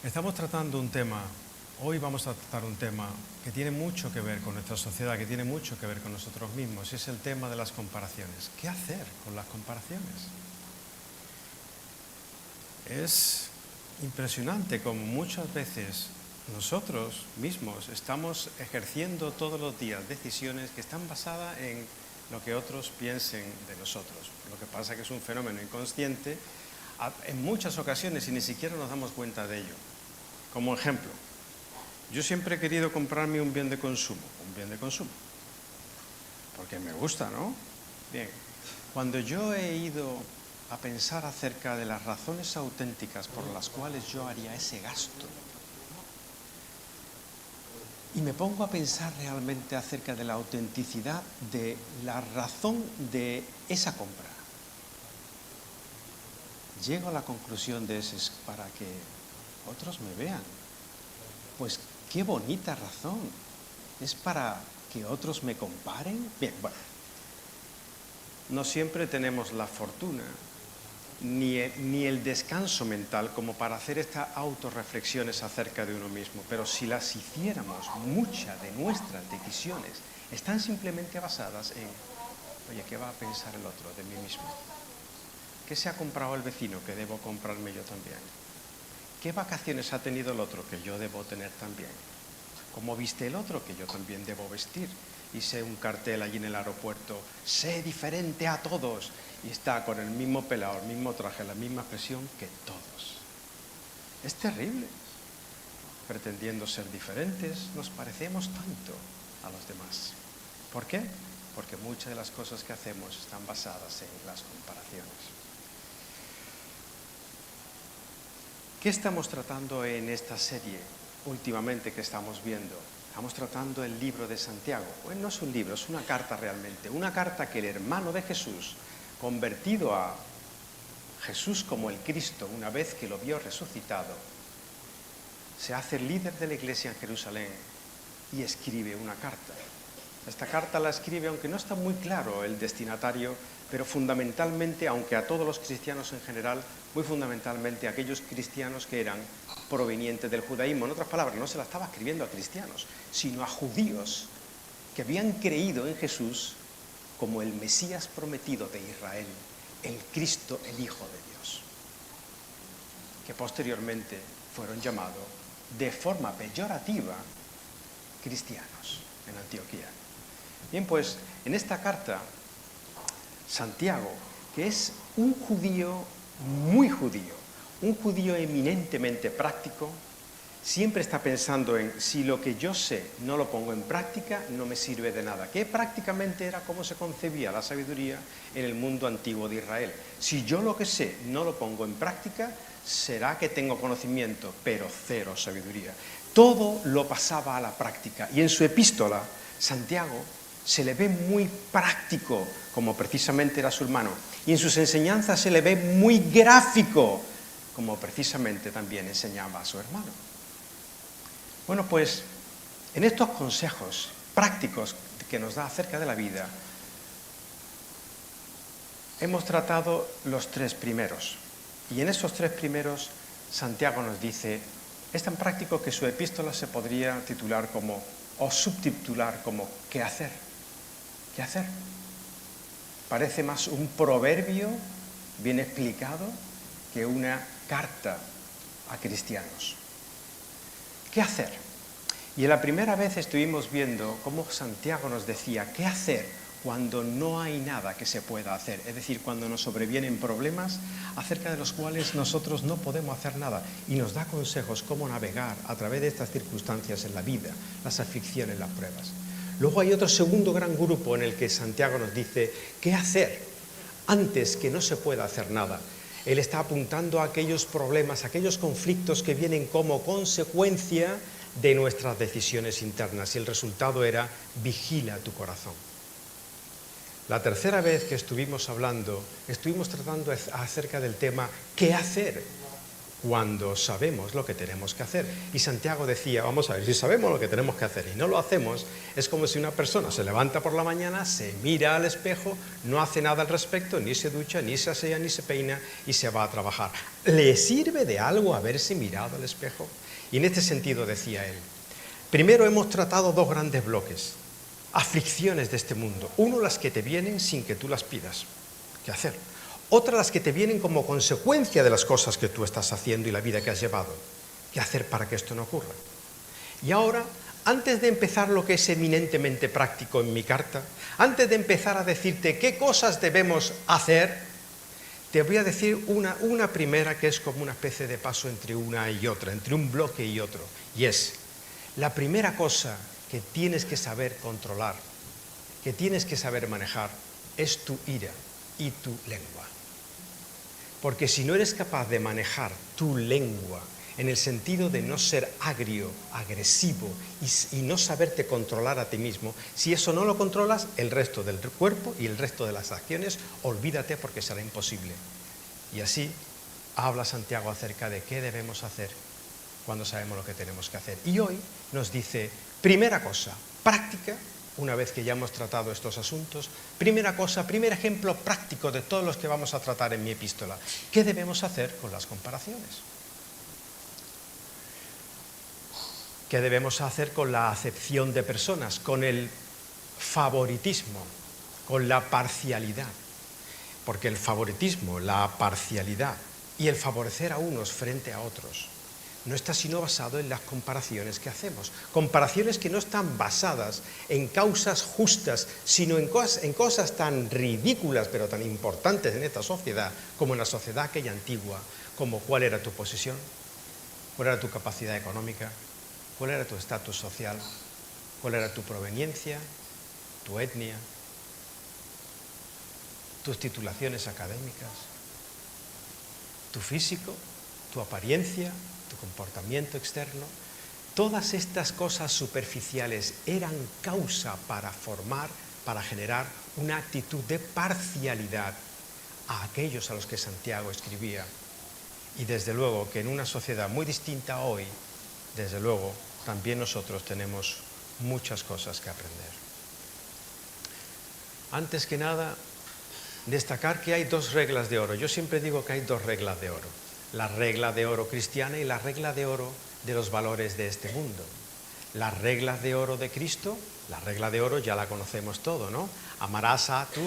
Estamos tratando un tema, hoy vamos a tratar un tema que tiene mucho que ver con nuestra sociedad, que tiene mucho que ver con nosotros mismos, y es el tema de las comparaciones. ¿Qué hacer con las comparaciones? Es impresionante como muchas veces nosotros mismos estamos ejerciendo todos los días decisiones que están basadas en lo que otros piensen de nosotros. Lo que pasa es que es un fenómeno inconsciente en muchas ocasiones y ni siquiera nos damos cuenta de ello. Como ejemplo, yo siempre he querido comprarme un bien de consumo, porque me gusta, ¿no? Bien, cuando yo he ido a pensar acerca de las razones auténticas por las cuales yo haría ese gasto, y me pongo a pensar realmente acerca de la autenticidad de la razón de esa compra, llego a la conclusión de ese es para que otros me vean. Pues qué bonita razón. ¿Es para que otros me comparen? Bien, bueno. No siempre tenemos la fortuna ni el descanso mental como para hacer estas autorreflexiones acerca de uno mismo. Pero si las hiciéramos, muchas de nuestras decisiones están simplemente basadas en, oye, ¿qué va a pensar el otro de mí mismo? ¿Qué se ha comprado el vecino que debo comprarme yo también? ¿Qué vacaciones ha tenido el otro que yo debo tener también? ¿Cómo viste el otro que yo también debo vestir? Hice un cartel allí en el aeropuerto, sé diferente a todos, y está con el mismo pelado, el mismo traje, la misma expresión que todos. Es terrible. Pretendiendo ser diferentes, nos parecemos tanto a los demás. ¿Por qué? Porque muchas de las cosas que hacemos están basadas en las comparaciones. ¿Qué estamos tratando en esta serie últimamente que estamos viendo? Estamos tratando el libro de Santiago. Bueno, no es un libro, es una carta realmente. Una carta que el hermano de Jesús, convertido a Jesús como el Cristo, una vez que lo vio resucitado, se hace líder de la iglesia en Jerusalén y escribe una carta. Esta carta la escribe, aunque no está muy claro el destinatario, pero fundamentalmente, aunque a todos los cristianos en general, muy fundamentalmente a aquellos cristianos que eran provenientes del judaísmo. En otras palabras, no se la estaba escribiendo a cristianos, sino a judíos que habían creído en Jesús como el Mesías prometido de Israel, el Cristo, el Hijo de Dios, que posteriormente fueron llamados de forma peyorativa cristianos en Antioquía. Bien, pues en esta carta, Santiago, que es un judío muy judío, un judío eminentemente práctico, siempre está pensando en si lo que yo sé no lo pongo en práctica, no me sirve de nada, que prácticamente era como se concebía la sabiduría en el mundo antiguo de Israel. Si yo lo que sé no lo pongo en práctica, será que tengo conocimiento, pero cero sabiduría. Todo lo pasaba a la práctica, y en su epístola, Santiago se le ve muy práctico, como precisamente era su hermano, y en sus enseñanzas se le ve muy gráfico, como precisamente también enseñaba a su hermano. Bueno, pues en estos consejos prácticos que nos da acerca de la vida, hemos tratado los tres primeros, y en esos tres primeros Santiago nos dice, es tan práctico que su epístola se podría titular como, o subtitular como, ¿qué hacer? ¿Qué hacer? Parece más un proverbio bien explicado que una carta a cristianos. ¿Qué hacer? Y en la primera vez estuvimos viendo cómo Santiago nos decía qué hacer cuando no hay nada que se pueda hacer, es decir, cuando nos sobrevienen problemas acerca de los cuales nosotros no podemos hacer nada, y nos da consejos cómo navegar a través de estas circunstancias en la vida, las aflicciones, las pruebas. Luego hay otro segundo gran grupo en el que Santiago nos dice qué hacer antes que no se pueda hacer nada. Él está apuntando a aquellos problemas, a aquellos conflictos que vienen como consecuencia de nuestras decisiones internas, y el resultado era vigila tu corazón. La tercera vez que estuvimos hablando, estuvimos tratando acerca del tema ¿qué hacer cuando sabemos lo que tenemos que hacer. Y Santiago decía, vamos a ver, si sabemos lo que tenemos que hacer y no lo hacemos, es como si una persona se levanta por la mañana, se mira al espejo, no hace nada al respecto, ni se ducha, ni se asea, ni se peina y se va a trabajar. ¿Le sirve de algo haberse mirado al espejo? Y en este sentido decía él, primero hemos tratado dos grandes bloques, aflicciones de este mundo. Uno, las que te vienen sin que tú las pidas. ¿Qué hacer? Otra, las que te vienen como consecuencia de las cosas que tú estás haciendo y la vida que has llevado. ¿Qué hacer para que esto no ocurra? Y ahora, antes de empezar lo que es eminentemente práctico en mi carta, antes de empezar a decirte qué cosas debemos hacer, te voy a decir una primera que es como una especie de paso entre una y otra, entre un bloque y otro. Y es, la primera cosa que tienes que saber controlar, que tienes que saber manejar, es tu ira y tu lengua. Porque si no eres capaz de manejar tu lengua en el sentido de no ser agrio, agresivo y no saberte controlar a ti mismo, si eso no lo controlas, el resto del cuerpo y el resto de las acciones, olvídate porque será imposible. Y así habla Santiago acerca de qué debemos hacer cuando sabemos lo que tenemos que hacer. Y hoy nos dice, primera cosa, práctica. Una vez que ya hemos tratado estos asuntos, primera cosa, primer ejemplo práctico de todos los que vamos a tratar en mi epístola. ¿Qué debemos hacer con las comparaciones? ¿Qué debemos hacer con la acepción de personas, con el favoritismo, con la parcialidad? Porque el favoritismo, la parcialidad y el favorecer a unos frente a otros no está sino basado en las comparaciones que hacemos. Comparaciones que no están basadas en causas justas, sino en cosas tan ridículas, pero tan importantes en esta sociedad, como en la sociedad aquella antigua, como cuál era tu posición, cuál era tu capacidad económica, cuál era tu estatus social, cuál era tu proveniencia, tu etnia, tus titulaciones académicas, tu físico, tu apariencia, tu comportamiento externo. Todas estas cosas superficiales eran causa para formar, para generar una actitud de parcialidad a aquellos a los que Santiago escribía. Y desde luego que en una sociedad muy distinta hoy, desde luego también nosotros tenemos muchas cosas que aprender. Antes que nada, destacar que hay dos reglas de oro. Yo siempre digo que hay dos reglas de oro. La regla de oro cristiana y la regla de oro de los valores de este mundo. Las reglas de oro de Cristo, la regla de oro ya la conocemos todo, ¿no? Amarás a tu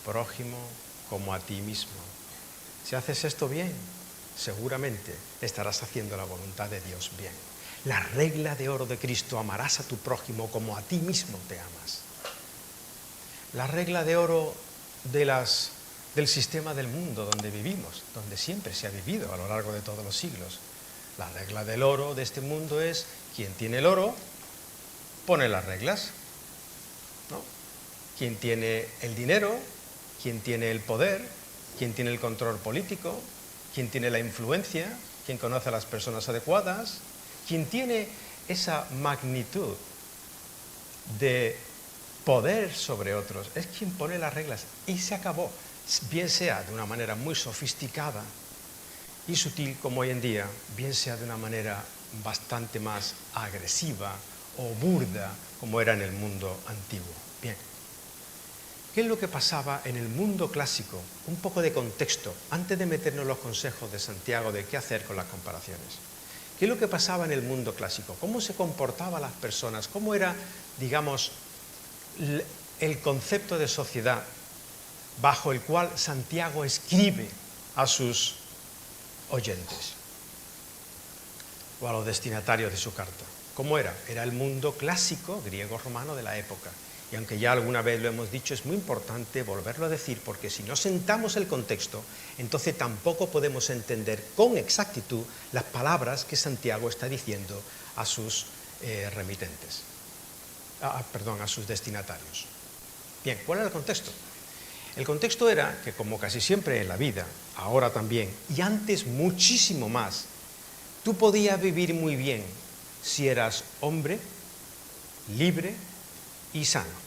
prójimo como a ti mismo. Si haces esto bien, seguramente estarás haciendo la voluntad de Dios bien. La regla de oro de Cristo, amarás a tu prójimo como a ti mismo te amas. La regla de oro del sistema del mundo donde vivimos, donde siempre se ha vivido a lo largo de todos los siglos. La regla del oro de este mundo es, quien tiene el oro, pone las reglas, ¿no? Quien tiene el dinero, quien tiene el poder, quien tiene el control político, quien tiene la influencia, quien conoce a las personas adecuadas, quien tiene esa magnitud de poder sobre otros, es quien pone las reglas y se acabó. Bien sea de una manera muy sofisticada y sutil como hoy en día, bien sea de una manera bastante más agresiva o burda como era en el mundo antiguo. Bien, ¿qué es lo que pasaba en el mundo clásico? Un poco de contexto, antes de meternos en los consejos de Santiago de qué hacer con las comparaciones. ¿Qué es lo que pasaba en el mundo clásico? ¿Cómo se comportaban las personas? ¿Cómo era, digamos, el concepto de sociedad bajo el cual Santiago escribe a sus oyentes o a los destinatarios de su carta? ¿Cómo era? Era el mundo clásico griego-romano de la época. Y aunque ya alguna vez lo hemos dicho, es muy importante volverlo a decir, porque si no sentamos el contexto, entonces tampoco podemos entender con exactitud las palabras que Santiago está diciendo a sus remitentes, a sus destinatarios. Bien, ¿cuál era el contexto? El contexto era que, como casi siempre en la vida, ahora también, y antes muchísimo más, tú podías vivir muy bien si eras hombre, libre y sano.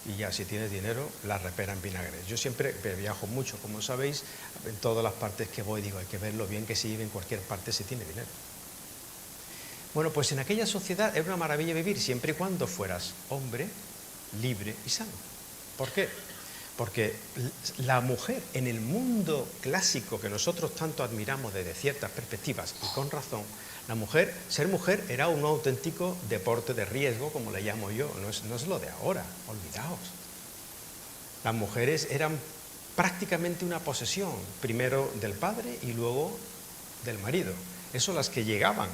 y ya si tienes dinero, la repera en vinagre. Yo siempre viajo mucho, como sabéis, en todas las partes que voy, digo, hay que ver lo bien que se vive en cualquier parte si tiene dinero. Bueno, pues en aquella sociedad era una maravilla vivir, siempre y cuando fueras hombre, libre y sano. ¿Por qué? Porque la mujer en el mundo clásico que nosotros tanto admiramos desde ciertas perspectivas, y con razón, la mujer, ser mujer era un auténtico deporte de riesgo, como le llamo yo, no es lo de ahora, olvidaos. Las mujeres eran prácticamente una posesión, primero del padre y luego del marido. Eso son las que llegaban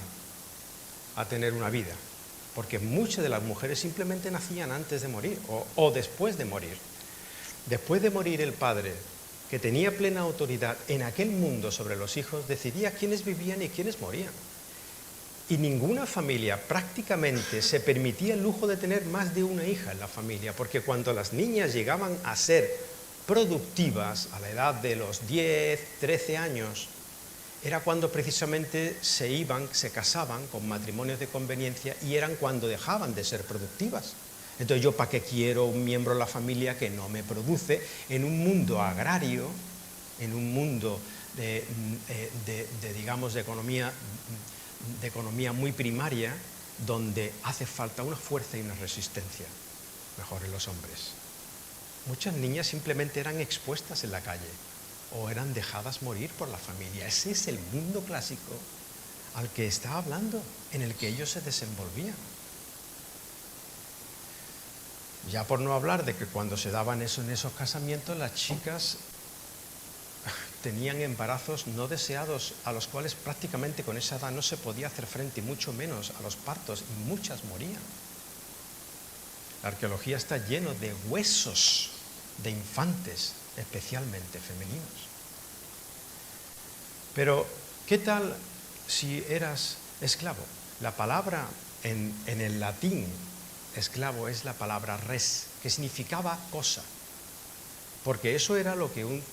a tener una vida, porque muchas de las mujeres simplemente nacían antes de morir o después de morir. Después de morir el padre, que tenía plena autoridad en aquel mundo sobre los hijos, decidía quiénes vivían y quiénes morían. Y ninguna familia prácticamente se permitía el lujo de tener más de una hija en la familia, porque cuando las niñas llegaban a ser productivas a la edad de los 10, 13 años, era cuando precisamente se casaban con matrimonios de conveniencia y eran cuando dejaban de ser productivas. Entonces, ¿yo para qué quiero un miembro de la familia que no me produce en un mundo agrario, en un mundo digamos, de economía muy primaria, donde hace falta una fuerza y una resistencia, mejor en los hombres? Muchas niñas simplemente eran expuestas en la calle o eran dejadas morir por la familia. Ese es el mundo clásico al que está hablando, en el que ellos se desenvolvían. Ya por no hablar de que cuando se daban eso en esos casamientos, las chicas tenían embarazos no deseados, a los cuales prácticamente con esa edad no se podía hacer frente, y mucho menos a los partos, y muchas morían. La arqueología está lleno de huesos de infantes, especialmente femeninos. Pero, ¿qué tal si eras esclavo? La palabra en el latín esclavo es la palabra res, que significaba cosa, porque eso era lo que un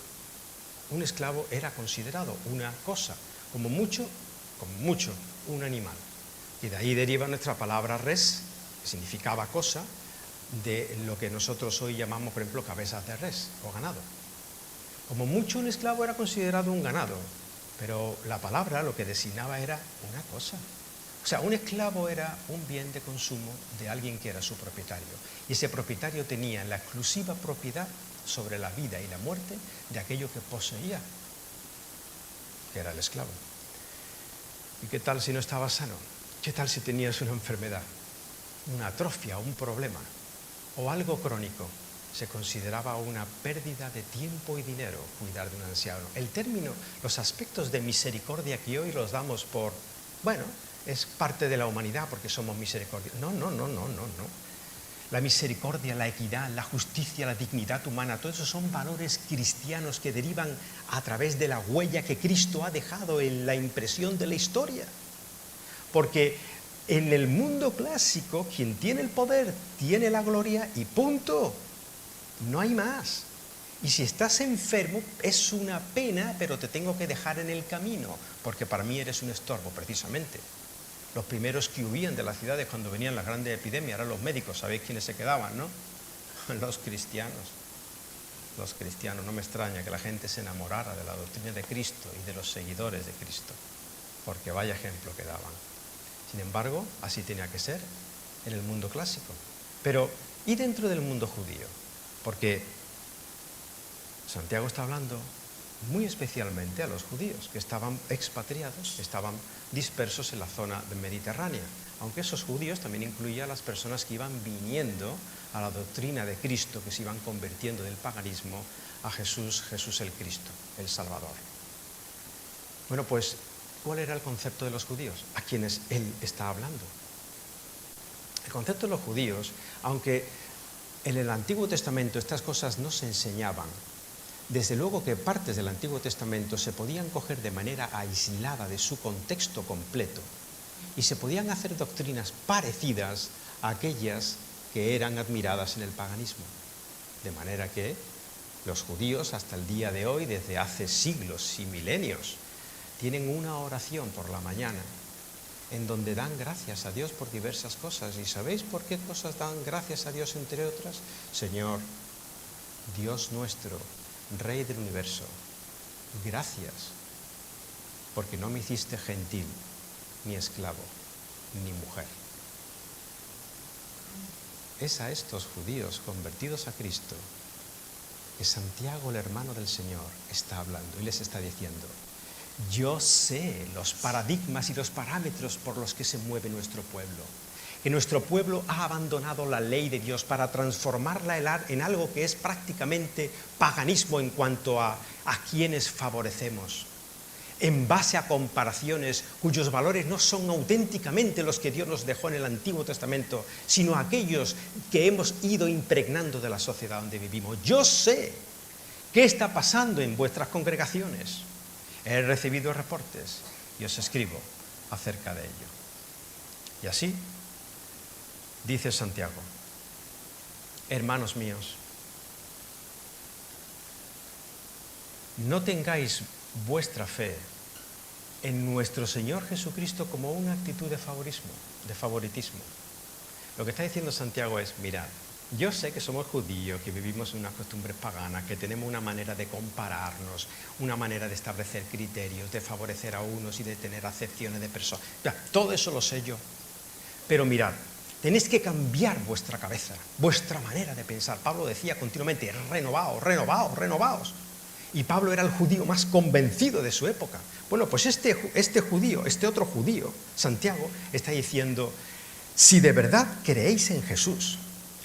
esclavo era considerado, una cosa, como mucho, un animal. Y de ahí deriva nuestra palabra res, que significaba cosa, de lo que nosotros hoy llamamos, por ejemplo, cabezas de res o ganado. Como mucho un esclavo era considerado un ganado, pero la palabra lo que designaba era una cosa. O sea, un esclavo era un bien de consumo de alguien que era su propietario. Y ese propietario tenía la exclusiva propiedad sobre la vida y la muerte de aquello que poseía, que era el esclavo. ¿Y qué tal si no estabas sano? ¿Qué tal si tenías una enfermedad, una atrofia, un problema o algo crónico? Se consideraba una pérdida de tiempo y dinero cuidar de un anciano. El término, los aspectos de misericordia que hoy los damos por, bueno, es parte de la humanidad porque somos misericordiosos. No. La misericordia, la equidad, la justicia, la dignidad humana, todos esos son valores cristianos que derivan a través de la huella que Cristo ha dejado en la impresión de la historia. Porque en el mundo clásico, quien tiene el poder tiene la gloria y punto. No hay más. Y si estás enfermo, es una pena, pero te tengo que dejar en el camino, porque para mí eres un estorbo, precisamente. Los primeros que huían de las ciudades cuando venían las grandes epidemias eran los médicos. ¿Sabéis quiénes se quedaban, no? Los cristianos. Los cristianos. No me extraña que la gente se enamorara de la doctrina de Cristo y de los seguidores de Cristo, porque vaya ejemplo que daban. Sin embargo, así tenía que ser en el mundo clásico. Pero, ¿y dentro del mundo judío? Porque Santiago está hablando muy especialmente a los judíos que estaban expatriados, que estaban dispersos en la zona mediterránea, aunque esos judíos también incluían a las personas que iban viniendo a la doctrina de Cristo, que se iban convirtiendo del paganismo a Jesús el Cristo, el Salvador. Bueno, pues, ¿cuál era el concepto de los judíos a quienes él está hablando? El concepto de los judíos, aunque en el Antiguo Testamento estas cosas no se enseñaban, desde luego que partes del Antiguo Testamento se podían coger de manera aislada de su contexto completo y se podían hacer doctrinas parecidas a aquellas que eran admiradas en el paganismo. De manera que los judíos hasta el día de hoy, desde hace siglos y milenios, tienen una oración por la mañana en donde dan gracias a Dios por diversas cosas. ¿Y sabéis por qué cosas dan gracias a Dios entre otras? Señor, Dios nuestro, Rey del universo, gracias, porque no me hiciste gentil, ni esclavo, ni mujer. Es a estos judíos convertidos a Cristo que Santiago, el hermano del Señor, está hablando y les está diciendo: yo sé los paradigmas y los parámetros por los que se mueve nuestro pueblo. Que nuestro pueblo ha abandonado la ley de Dios para transformarla en algo que es prácticamente paganismo en cuanto a quienes favorecemos, en base a comparaciones cuyos valores no son auténticamente los que Dios nos dejó en el Antiguo Testamento, sino aquellos que hemos ido impregnando de la sociedad donde vivimos. Yo sé qué está pasando en vuestras congregaciones. He recibido reportes y os escribo acerca de ello. Y así dice Santiago: hermanos míos, no tengáis vuestra fe en nuestro Señor Jesucristo como una actitud de favoritismo. Lo que está diciendo Santiago es: mirad, yo sé que somos judíos, que vivimos en unas costumbres paganas, que tenemos una manera de compararnos, una manera de establecer criterios, de favorecer a unos y de tener acepciones de personas. Todo eso lo sé yo. Pero mirad, tenéis que cambiar vuestra cabeza, vuestra manera de pensar. Pablo decía continuamente: renovaos, renovaos, renovaos. Y Pablo era el judío más convencido de su época. Bueno, pues este otro judío, Santiago, está diciendo: si de verdad creéis en Jesús,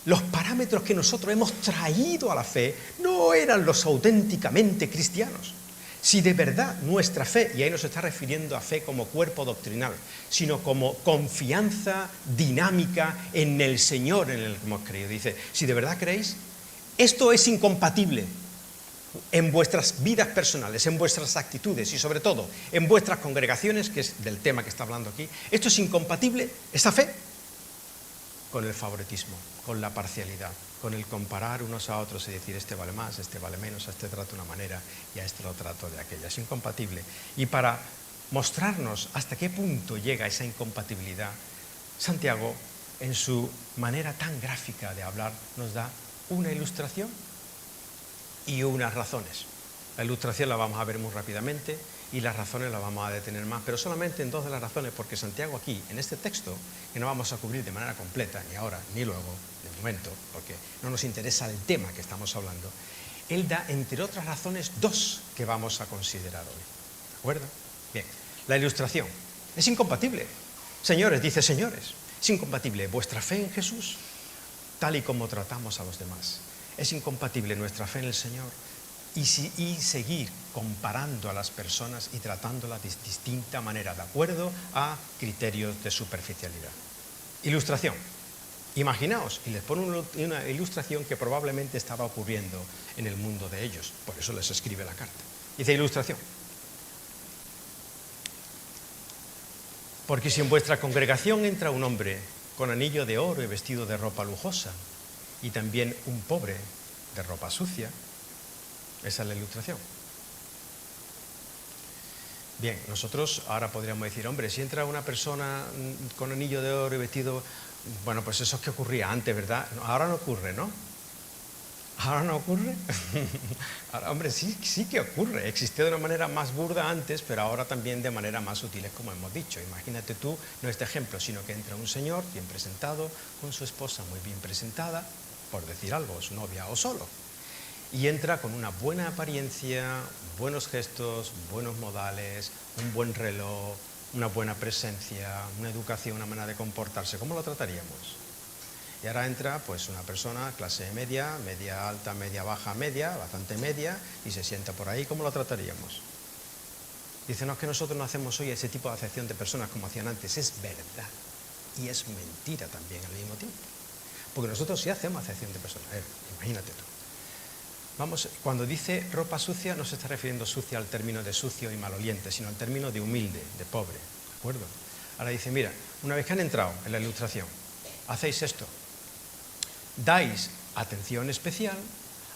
los parámetros que nosotros hemos traído a la fe no eran los auténticamente cristianos. Si de verdad nuestra fe, y ahí no se está refiriendo a fe como cuerpo doctrinal, sino como confianza dinámica en el Señor en el que hemos creído. Dice: si de verdad creéis, esto es incompatible en vuestras vidas personales, en vuestras actitudes y sobre todo en vuestras congregaciones, que es del tema que está hablando aquí. Esto es incompatible, esta fe, con el favoritismo, con la parcialidad, con el comparar unos a otros y decir: este vale más, este vale menos, a este trato de una manera y a este lo trato de aquella. Es incompatible. Y para mostrarnos hasta qué punto llega esa incompatibilidad, Santiago, en su manera tan gráfica de hablar, nos da una ilustración y unas razones. La ilustración la vamos a ver muy rápidamente y las razones las vamos a detener más, pero solamente en dos de las razones, porque Santiago aquí, en este texto, que no vamos a cubrir de manera completa, ni ahora, ni luego, de momento, porque no nos interesa el tema que estamos hablando, él da, entre otras razones, dos que vamos a considerar hoy. ¿De acuerdo? Bien, la ilustración. Es incompatible. Señores, dice: señores, es incompatible vuestra fe en Jesús, tal y como tratamos a los demás. Es incompatible nuestra fe en el Señor y seguir comparando a las personas y tratándolas de distinta manera, de acuerdo a criterios de superficialidad. Ilustración. Imaginaos, y les pone una ilustración que probablemente estaba ocurriendo en el mundo de ellos, por eso les escribe la carta. Dice: ilustración. Porque si en vuestra congregación entra un hombre con anillo de oro y vestido de ropa lujosa, y también un pobre de ropa sucia, esa es la ilustración. Bien, nosotros ahora podríamos decir: hombre, si entra una persona con anillo de oro y vestido, bueno, pues eso es que ocurría antes, ¿verdad? No, ahora no ocurre, ¿no? ¿Ahora no ocurre? Ahora, hombre, sí que ocurre. Existió de una manera más burda antes, pero ahora también de manera más sutil, como hemos dicho. Imagínate tú, no este ejemplo, sino que entra un señor bien presentado, con su esposa muy bien presentada, por decir algo, su novia o solo, y entra con una buena apariencia, buenos gestos, buenos modales, un buen reloj, una buena presencia, una educación, una manera de comportarse. ¿Cómo lo trataríamos? Y ahora entra pues una persona clase media, media alta, media baja, media, bastante media, y se sienta por ahí. ¿Cómo lo trataríamos? Dicen: no, es que nosotros no hacemos hoy ese tipo de acepción de personas como hacían antes. Es verdad y es mentira también al mismo tiempo, porque nosotros sí hacemos acepción de personas. Imagínate tú. Vamos, cuando dice ropa sucia no se está refiriendo sucia al término de sucio y maloliente, sino al término de humilde, de pobre, ¿de acuerdo? Ahora dice: mira, una vez que han entrado en la ilustración, hacéis esto: dais atención especial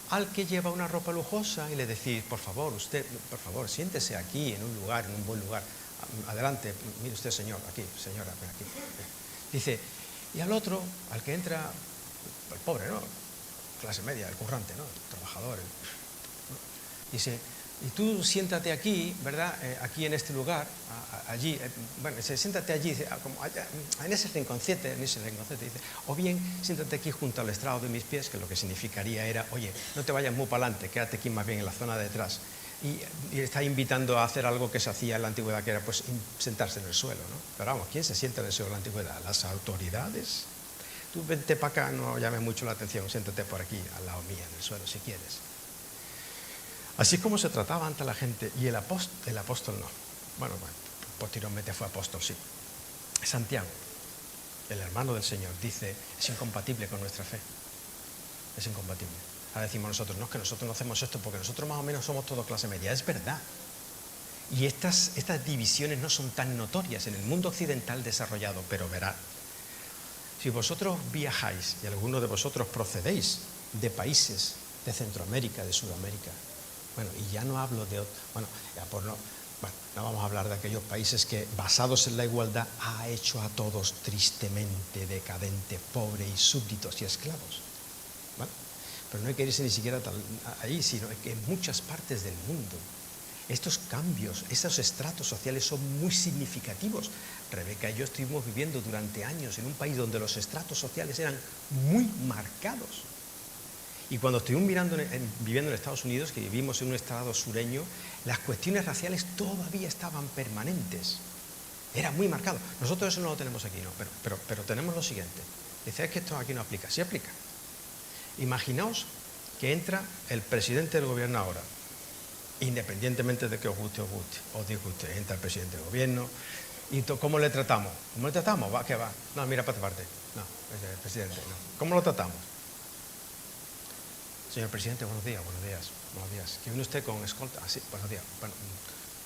al que lleva una ropa lujosa y le decís: por favor, usted, por favor, siéntese aquí en un lugar, en un buen lugar. adelante, mire usted, señor, aquí, señora, ven aquí. Dice, y al otro, al que entra, el pobre, ¿no? Clase media, el currante, ¿no? El trabajador. Dice, y tú siéntate aquí, ¿verdad? Aquí en este lugar, allí, bueno, siéntate allí, dice, como allá, en ese rinconcete, dice, o bien siéntate aquí junto al estrado de mis pies, que lo que significaría era, oye, no te vayas muy para adelante, quédate aquí más bien en la zona de detrás. Y está invitando a hacer algo que se hacía en la antigüedad, que era pues sentarse en el suelo, ¿no? Pero vamos, ¿quién se sienta en el suelo en la antigüedad? ¿Las autoridades? Tú vente para acá, no llames mucho la atención, siéntate por aquí, al lado mía, en el suelo, si quieres. Así como se trataba ante la gente, y el apóstol no. Bueno, posteriormente fue apóstol, sí. Santiago, el hermano del Señor, dice, es incompatible con nuestra fe. Es incompatible. Ahora decimos nosotros, no, es que nosotros no hacemos esto porque nosotros más o menos somos todos clase media. Es verdad. Y estas divisiones no son tan notorias en el mundo occidental desarrollado, pero verá, si vosotros viajáis, y algunos de vosotros procedéis de países de Centroamérica, de Sudamérica, bueno, y ya no hablo de, bueno, ya por no vamos a hablar de aquellos países que, basados en la igualdad, ha hecho a todos tristemente decadente, pobre y súbditos y esclavos. ¿Vale? Pero no hay que irse ni siquiera ahí, sino que en muchas partes del mundo estos cambios, estos estratos sociales son muy significativos. Rebeca y yo estuvimos viviendo durante años en un país donde los estratos sociales eran muy marcados. Y cuando estuvimos viviendo en Estados Unidos, que vivimos en un estado sureño, las cuestiones raciales todavía estaban permanentes. Era muy marcado. Nosotros eso no lo tenemos aquí, no, pero tenemos lo siguiente. Dice, es que esto aquí no aplica. Sí aplica. Imaginaos que entra el presidente del gobierno ahora, independientemente de que os guste o disguste, entra el presidente del gobierno, y ¿cómo le tratamos? ¿Cómo le tratamos? ¿Va? ¿Qué va? No, mira para tu parte. No, el presidente, no. ¿Cómo lo tratamos? Señor presidente, buenos días, buenos días, buenos días. ¿Que viene usted con escolta? Ah, sí, buenos días. Bueno,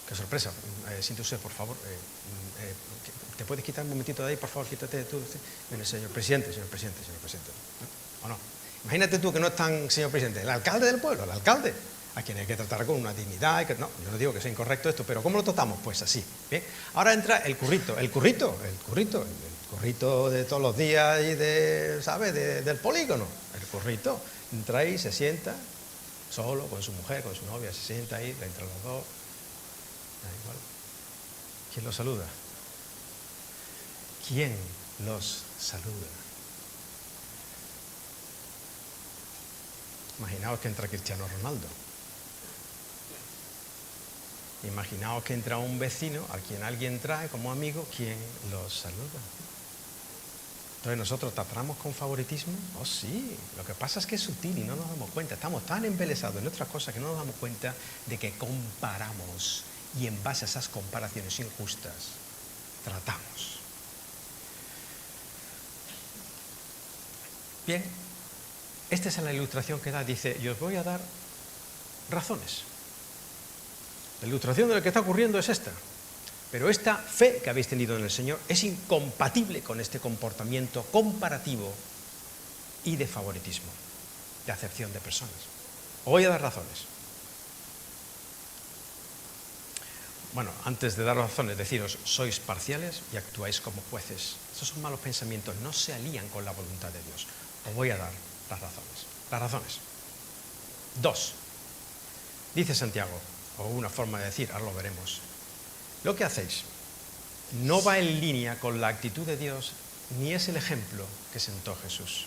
qué sorpresa. Siente usted, por favor. ¿Te puedes quitar un momentito de ahí, por favor? Quítate tú. Viene, señor presidente, señor presidente, señor presidente. ¿O no? Imagínate tú que no es tan, señor presidente, el alcalde del pueblo, el alcalde, a quien hay que tratar con una dignidad. No, yo no digo que sea incorrecto esto, pero ¿cómo lo tratamos? Pues así. Bien. Ahora entra el currito de todos los días y ¿sabes? Del polígono. El currito. Entra ahí, se sienta, solo, con su mujer, con su novia, se sienta ahí, entre los dos. Igual. ¿Quién los saluda? ¿Quién los saluda? Imaginaos que entra Cristiano Ronaldo. Imaginaos que entra un vecino a quien alguien trae como amigo, ¿quién los saluda? Entonces, ¿nosotros tratamos con favoritismo? Oh, sí. Lo que pasa es que es sutil y no nos damos cuenta. Estamos tan embelesados en otras cosas que no nos damos cuenta de que comparamos, y en base a esas comparaciones injustas tratamos. Bien, esta es la ilustración que da. Dice, y os voy a dar razones. La ilustración de lo que está ocurriendo es esta. Pero esta fe que habéis tenido en el Señor es incompatible con este comportamiento comparativo y de favoritismo, de acepción de personas. Os voy a dar razones. Bueno, antes de dar razones, deciros, sois parciales y actuáis como jueces. Esos son malos pensamientos, no se alían con la voluntad de Dios. Os voy a dar las razones. Las razones. 2. Dice Santiago, o una forma de decir, ahora lo veremos. Lo que hacéis no va en línea con la actitud de Dios, ni es el ejemplo que sentó Jesús.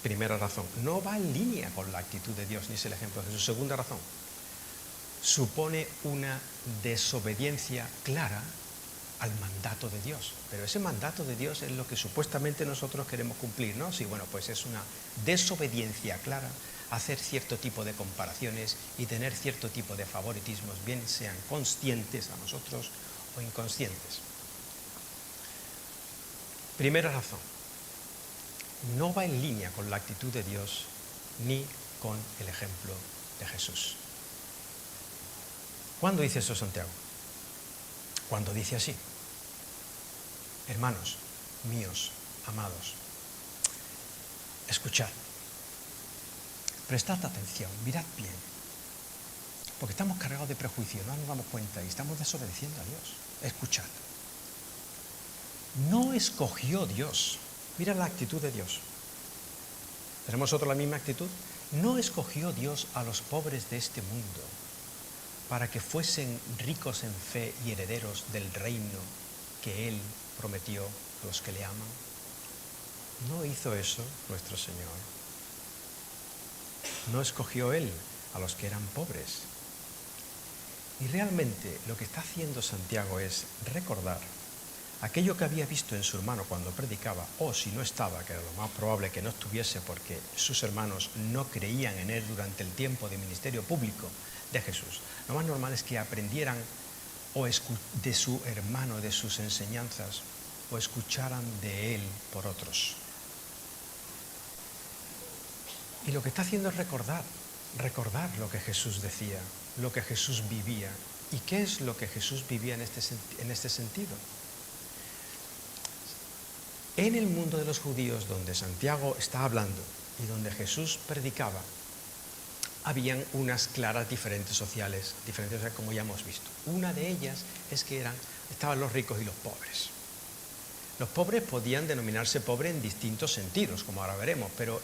Primera razón, no va en línea con la actitud de Dios, ni es el ejemplo de Jesús. Segunda razón, supone una desobediencia clara al mandato de Dios. Pero ese mandato de Dios es lo que supuestamente nosotros queremos cumplir, ¿no? Sí, bueno, pues es una desobediencia clara hacer cierto tipo de comparaciones y tener cierto tipo de favoritismos, bien sean conscientes a nosotros o inconscientes. Primera razón, no va en línea con la actitud de Dios ni con el ejemplo de Jesús. ¿Cuándo dice eso Santiago? Cuando dice así: hermanos míos, amados, escuchad, prestad atención, mirad bien. Porque estamos cargados de prejuicios, no nos damos cuenta y estamos desobedeciendo a Dios. Escuchad. No escogió Dios. Mira la actitud de Dios. ¿Tenemos nosotros la misma actitud? No escogió Dios a los pobres de este mundo para que fuesen ricos en fe y herederos del reino que Él prometió a los que le aman. No hizo eso nuestro Señor. No escogió Él a los que eran pobres. Y realmente lo que está haciendo Santiago es recordar aquello que había visto en su hermano cuando predicaba, o si no estaba, que era lo más probable que no estuviese porque sus hermanos no creían en él durante el tiempo de ministerio público de Jesús. Lo más normal es que aprendieran de su hermano, de sus enseñanzas, o escucharan de él por otros. Y lo que está haciendo es recordar lo que Jesús decía, lo que Jesús vivía. ¿Y qué es lo que Jesús vivía en este sentido? En el mundo de los judíos, donde Santiago está hablando y donde Jesús predicaba, habían unas claras diferencias sociales, como ya hemos visto. Una de ellas es que estaban los ricos y los pobres. Los pobres podían denominarse pobres en distintos sentidos, como ahora veremos, pero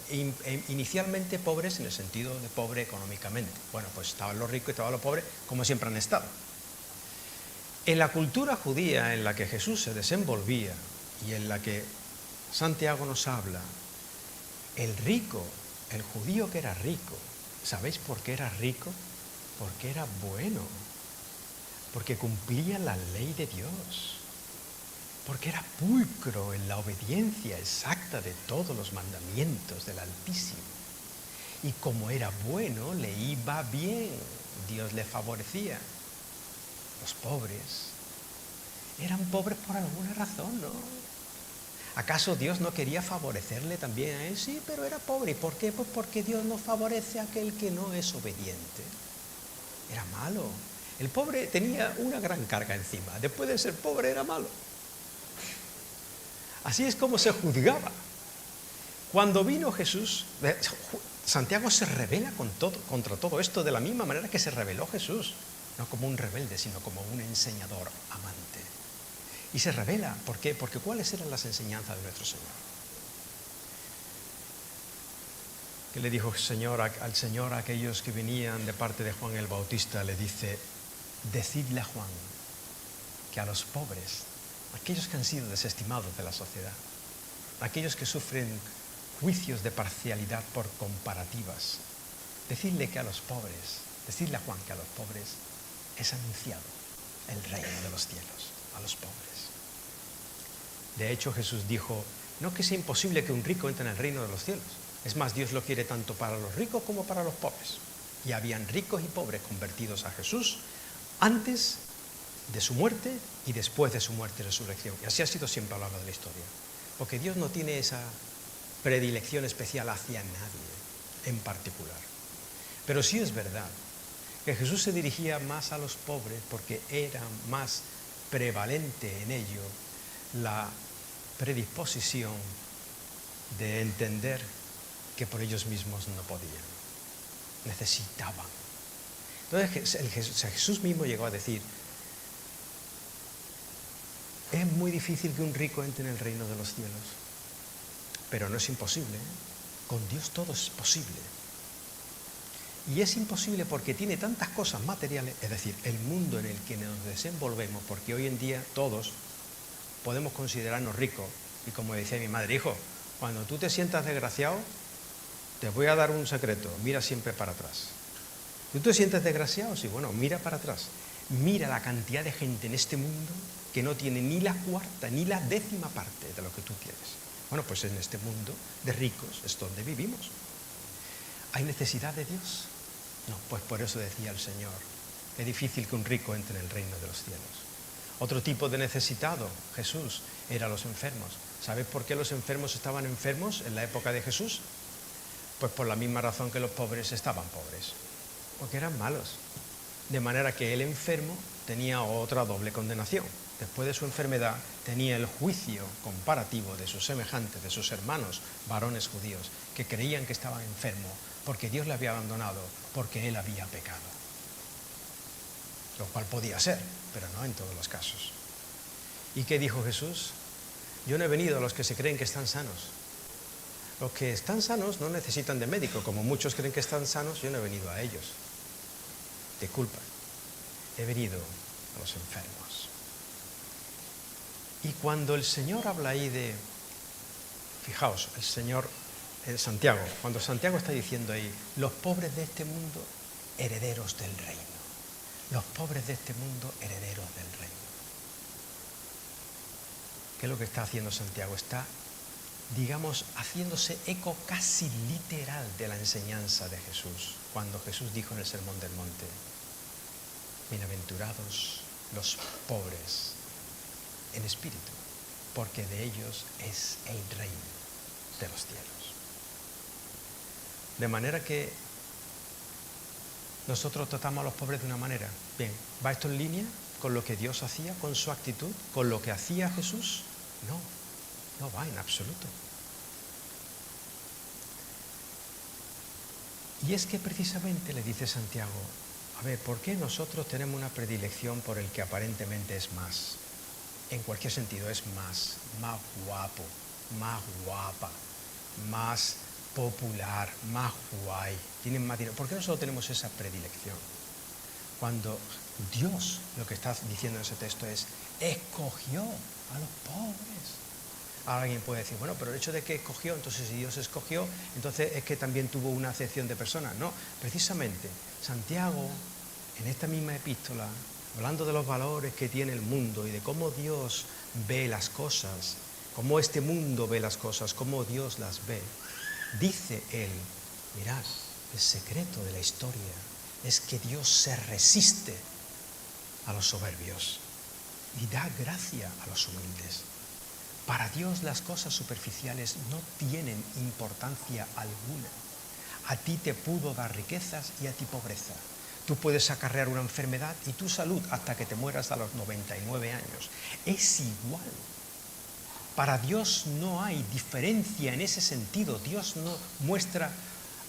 inicialmente pobres en el sentido de pobre económicamente. Bueno, pues estaban los ricos y estaban los pobres, como siempre han estado. En la cultura judía en la que Jesús se desenvolvía y en la que Santiago nos habla, el rico, el judío que era rico, ¿sabéis por qué era rico? Porque era bueno, porque cumplía la ley de Dios, porque era pulcro en la obediencia exacta de todos los mandamientos del Altísimo. Y como era bueno, le iba bien, Dios le favorecía. Los pobres eran pobres por alguna razón, ¿no? ¿Acaso Dios no quería favorecerle también a él? Sí, pero era pobre. ¿Y por qué? Pues porque Dios no favorece a aquel que no es obediente. Era malo. El pobre tenía una gran carga encima. Después de ser pobre era malo. Así es como se juzgaba. Cuando vino Jesús, Santiago se rebela contra todo esto de la misma manera que se rebeló Jesús. No como un rebelde, sino como un enseñador amante. Y se revela. ¿Por qué? Porque ¿cuáles eran las enseñanzas de nuestro Señor? ¿Qué le dijo al Señor a aquellos que venían de parte de Juan el Bautista? Le dice, decidle a Juan que a los pobres, aquellos que han sido desestimados de la sociedad, aquellos que sufren juicios de parcialidad por comparativas, decidle a Juan que a los pobres es anunciado el reino de los cielos, a los pobres. De hecho, Jesús dijo, no que sea imposible que un rico entre en el reino de los cielos. Es más, Dios lo quiere tanto para los ricos como para los pobres. Y habían ricos y pobres convertidos a Jesús antes de su muerte y después de su muerte y resurrección. Y así ha sido siempre a lo largo de la historia. Porque Dios no tiene esa predilección especial hacia nadie en particular. Pero sí es verdad que Jesús se dirigía más a los pobres porque era más prevalente en ello la predisposición de entender que por ellos mismos no podían, necesitaban. Entonces Jesús mismo llegó a decir, es muy difícil que un rico entre en el reino de los cielos, pero no es imposible, ¿eh? Con Dios todo es posible. Y es imposible porque tiene tantas cosas materiales, es decir, el mundo en el que nos desenvolvemos, porque hoy en día todos podemos considerarnos ricos, y como decía mi madre, hijo, cuando tú te sientas desgraciado, te voy a dar un secreto, mira siempre para atrás. ¿Tú te sientes desgraciado? Sí, bueno, mira para atrás. Mira la cantidad de gente en este mundo que no tiene ni la cuarta ni la décima parte de lo que tú tienes. Bueno, pues en este mundo de ricos es donde vivimos. ¿Hay necesidad de Dios? No, pues por eso decía el Señor, es difícil que un rico entre en el reino de los cielos. Otro tipo de necesitado, Jesús, era los enfermos. ¿Sabes por qué los enfermos estaban enfermos en la época de Jesús? Pues por la misma razón que los pobres estaban pobres, porque eran malos. De manera que el enfermo tenía otra doble condenación. Después de su enfermedad tenía el juicio comparativo de sus semejantes, de sus hermanos varones judíos, que creían que estaban enfermos porque Dios le había abandonado, porque él había pecado. lo cual podía ser, pero no en todos los casos. ¿Y qué dijo Jesús? Yo no he venido a los que se creen que están sanos. Los que están sanos no necesitan de médico, como muchos creen que están sanos, yo no he venido a ellos. Disculpa, he venido a los enfermos. Y cuando el Señor habla ahí de, fijaos, el Señor, Santiago, cuando Santiago está diciendo ahí, los pobres de este mundo, herederos del reino. Los pobres de este mundo, herederos del reino. ¿Qué es lo que está haciendo Santiago? Está, digamos, haciéndose eco casi literal de la enseñanza de Jesús, cuando Jesús dijo en el Sermón del Monte, bienaventurados los pobres en espíritu, porque de ellos es el reino de los cielos. De manera que nosotros tratamos a los pobres de una manera. Bien, ¿va esto en línea con lo que Dios hacía, con su actitud, con lo que hacía Jesús? No, no va en absoluto. Y es que precisamente le dice Santiago, a ver, ¿por qué nosotros tenemos una predilección por el que aparentemente es más? En cualquier sentido, es más guapo, más guapa, más popular, más guay, tienen más dinero. ¿Por qué nosotros tenemos esa predilección? Cuando Dios, lo que está diciendo en ese texto es, escogió a los pobres. Ahora alguien puede decir, bueno, pero el hecho de que escogió, entonces si Dios escogió, entonces es que también tuvo una acepción de personas. No, precisamente, Santiago, en esta misma epístola, hablando de los valores que tiene el mundo y de cómo Dios ve las cosas, cómo este mundo ve las cosas, cómo Dios las ve, dice él, mirad, el secreto de la historia es que Dios se resiste a los soberbios y da gracia a los humildes. Para Dios las cosas superficiales no tienen importancia alguna. A ti te pudo dar riquezas y a ti pobreza. Tú puedes acarrear una enfermedad y tu salud hasta que te mueras a los 99 años. Es igual. Para Dios no hay diferencia en ese sentido. Dios no muestra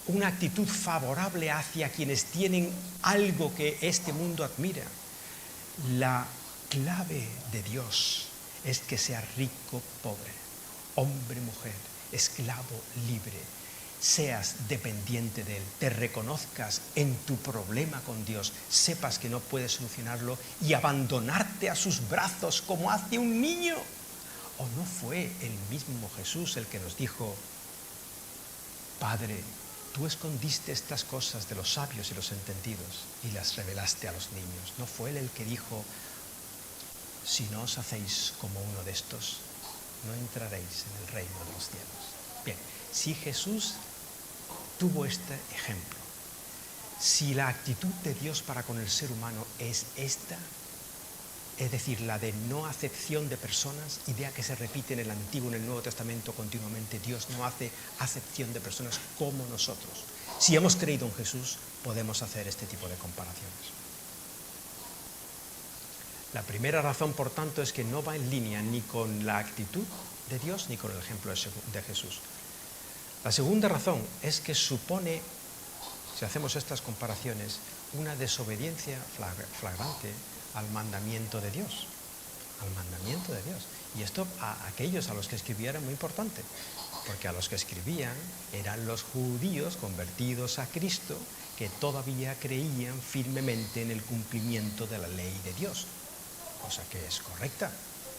una actitud favorable hacia quienes tienen algo que este mundo admira. La clave de Dios es que seas rico, pobre, hombre, mujer, esclavo, libre, seas dependiente de Él, te reconozcas en tu problema con Dios, sepas que no puedes solucionarlo y abandonarte a sus brazos como hace un niño. ¿O no fue el mismo Jesús el que nos dijo, Padre, tú escondiste estas cosas de los sabios y los entendidos y las revelaste a los niños? ¿No fue Él el que dijo, si no os hacéis como uno de estos, no entraréis en el reino de los cielos? Bien, si Jesús tuvo este ejemplo, si la actitud de Dios para con el ser humano es esta, es decir, la de no acepción de personas, idea que se repite en el Antiguo y en el Nuevo Testamento continuamente, Dios no hace acepción de personas como nosotros. Si hemos creído en Jesús, podemos hacer este tipo de comparaciones. La primera razón, por tanto, es que no va en línea ni con la actitud de Dios ni con el ejemplo de Jesús. La segunda razón es que supone, si hacemos estas comparaciones, una desobediencia flagrante al mandamiento de Dios. Al mandamiento de Dios. Y esto a aquellos a los que escribía era muy importante, porque a los que escribían eran los judíos convertidos a Cristo que todavía creían firmemente en el cumplimiento de la ley de Dios. Cosa que es correcta,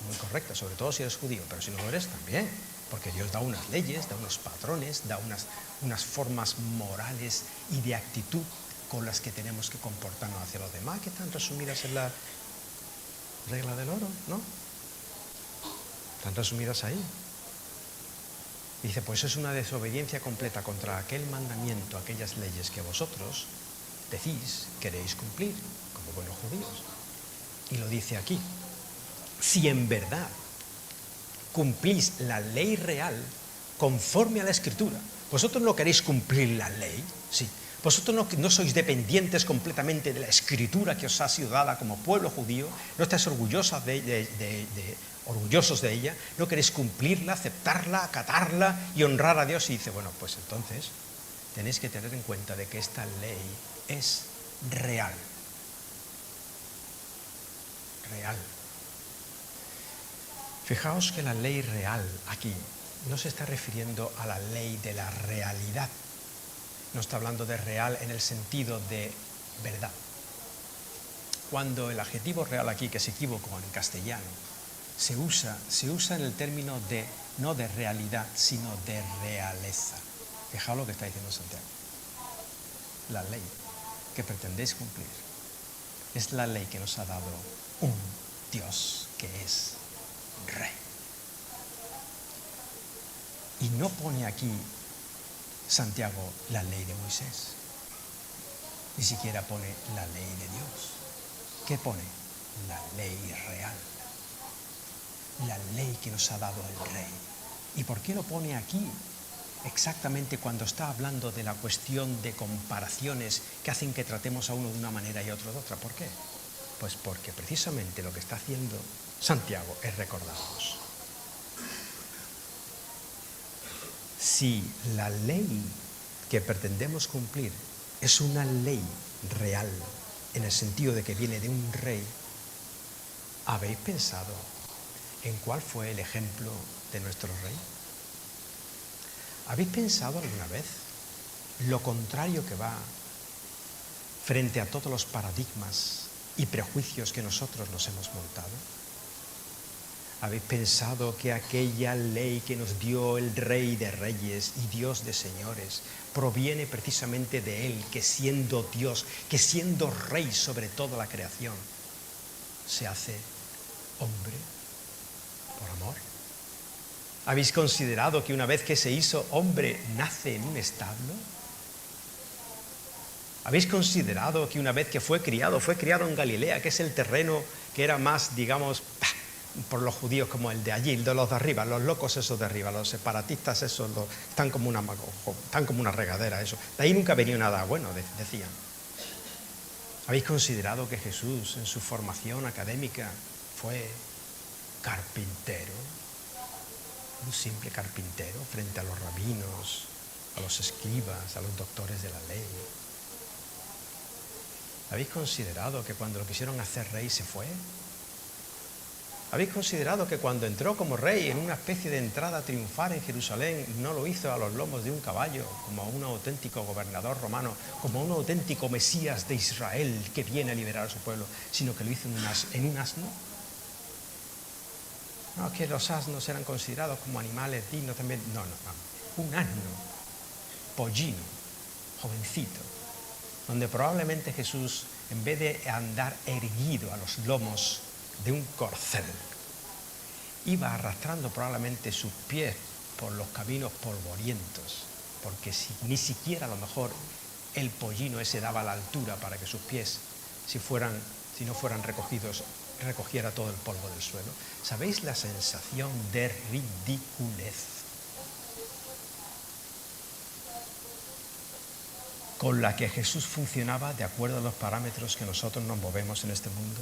muy correcta, sobre todo si eres judío, pero si no lo eres también, porque Dios da unas leyes, da unos patrones, da unas formas morales y de actitud con las que tenemos que comportarnos hacia los demás, que están resumidas en la regla del oro, ¿no? Están resumidas ahí. Dice, pues es una desobediencia completa contra aquel mandamiento, aquellas leyes que vosotros decís queréis cumplir, como buenos judíos. Y lo dice aquí, si en verdad cumplís la ley real conforme a la Escritura, vosotros no queréis cumplir la ley, sí, vosotros no sois dependientes completamente de la Escritura que os ha sido dada como pueblo judío, no estáis orgullosos de ella, no queréis cumplirla, aceptarla, acatarla y honrar a Dios. Y dice, bueno, pues entonces tenéis que tener en cuenta de que esta ley es real. real. Fijaos que la ley real aquí no se está refiriendo a la ley de la realidad. No está hablando de real en el sentido de verdad. Cuando el adjetivo real aquí, que se equivocó en castellano, se usa en el término de, no de realidad, sino de realeza. Fijaos lo que está diciendo Santiago. La ley que pretendéis cumplir es la ley que nos ha dado un Dios que es Rey. Y no pone aquí Santiago la ley de Moisés, ni siquiera pone la ley de Dios. ¿Qué pone? La ley real, la ley que nos ha dado el Rey. ¿Y por qué lo pone aquí? Exactamente cuando está hablando de la cuestión de comparaciones que hacen que tratemos a uno de una manera y a otro de otra. ¿Por qué? Pues porque precisamente lo que está haciendo Santiago es recordarnos. Si la ley que pretendemos cumplir es una ley real, en el sentido de que viene de un rey, ¿habéis pensado en cuál fue el ejemplo de nuestro rey? ¿Habéis pensado alguna vez lo contrario que va frente a todos los paradigmas y prejuicios que nosotros nos hemos montado? ¿Habéis pensado que aquella ley que nos dio el Rey de Reyes y Dios de Señores proviene precisamente de Él, que siendo Dios, que siendo Rey sobre toda la creación, se hace hombre por amor? ¿Habéis considerado que una vez que se hizo hombre, nace en un establo? ¿Habéis considerado que una vez que fue criado en Galilea, que es el terreno que era más, digamos, por los judíos como el de allí, el de los de arriba, los locos esos de arriba, los separatistas esos, están como una regadera, eso. De ahí nunca venía nada bueno, decían. ¿Habéis considerado que Jesús en su formación académica fue carpintero? Un simple carpintero frente a los rabinos, a los escribas, a los doctores de la ley. ¿Habéis considerado que cuando lo quisieron hacer rey se fue? ¿Habéis considerado que cuando entró como rey en una especie de entrada triunfal en Jerusalén no lo hizo a los lomos de un caballo, como un auténtico gobernador romano, como un auténtico Mesías de Israel que viene a liberar a su pueblo, sino que lo hizo en un asno? No, que los asnos eran considerados como animales dignos también. No. Un asno, pollino, jovencito, donde probablemente Jesús, en vez de andar erguido a los lomos de un corcel, iba arrastrando probablemente sus pies por los caminos polvorientos, porque ni siquiera a lo mejor el pollino ese daba la altura para que sus pies, si no fueran recogidos, recogiera todo el polvo del suelo. ¿Sabéis la sensación de ridiculez con la que Jesús funcionaba de acuerdo a los parámetros que nosotros nos movemos en este mundo?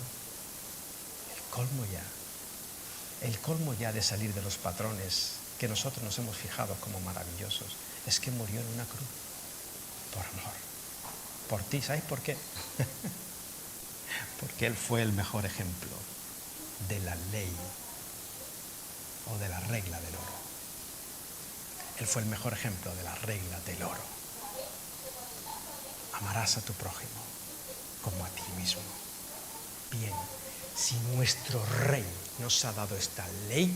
El colmo ya de salir de los patrones que nosotros nos hemos fijado como maravillosos es que murió en una cruz por amor, por ti. ¿Sabéis por qué? Porque Él fue el mejor ejemplo de la ley o de la regla del oro. Él fue el mejor ejemplo de la regla del oro. Amarás a tu prójimo como a ti mismo. Bien, si nuestro Rey nos ha dado esta ley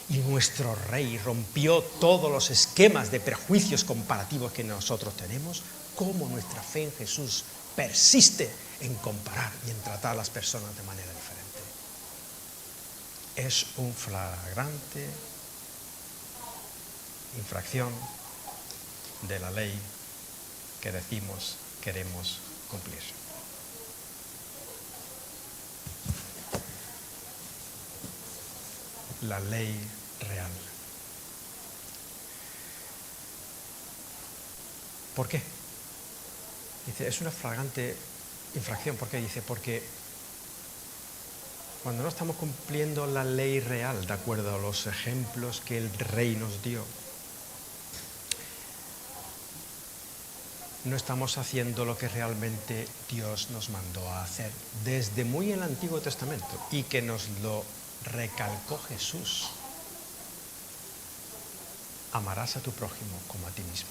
y nuestro Rey rompió todos los esquemas de prejuicios comparativos que nosotros tenemos, ¿cómo nuestra fe en Jesús persiste en comparar y en tratar a las personas de manera diferente? Es un flagrante infracción de la ley que decimos queremos cumplir. La ley real. ¿Por qué? Dice, es una flagrante infracción. ¿Por qué? Dice, porque cuando no estamos cumpliendo la ley real de acuerdo a los ejemplos que el Rey nos dio, no estamos haciendo lo que realmente Dios nos mandó a hacer desde muy en el Antiguo Testamento y que nos lo recalcó Jesús. Amarás a tu prójimo como a ti mismo.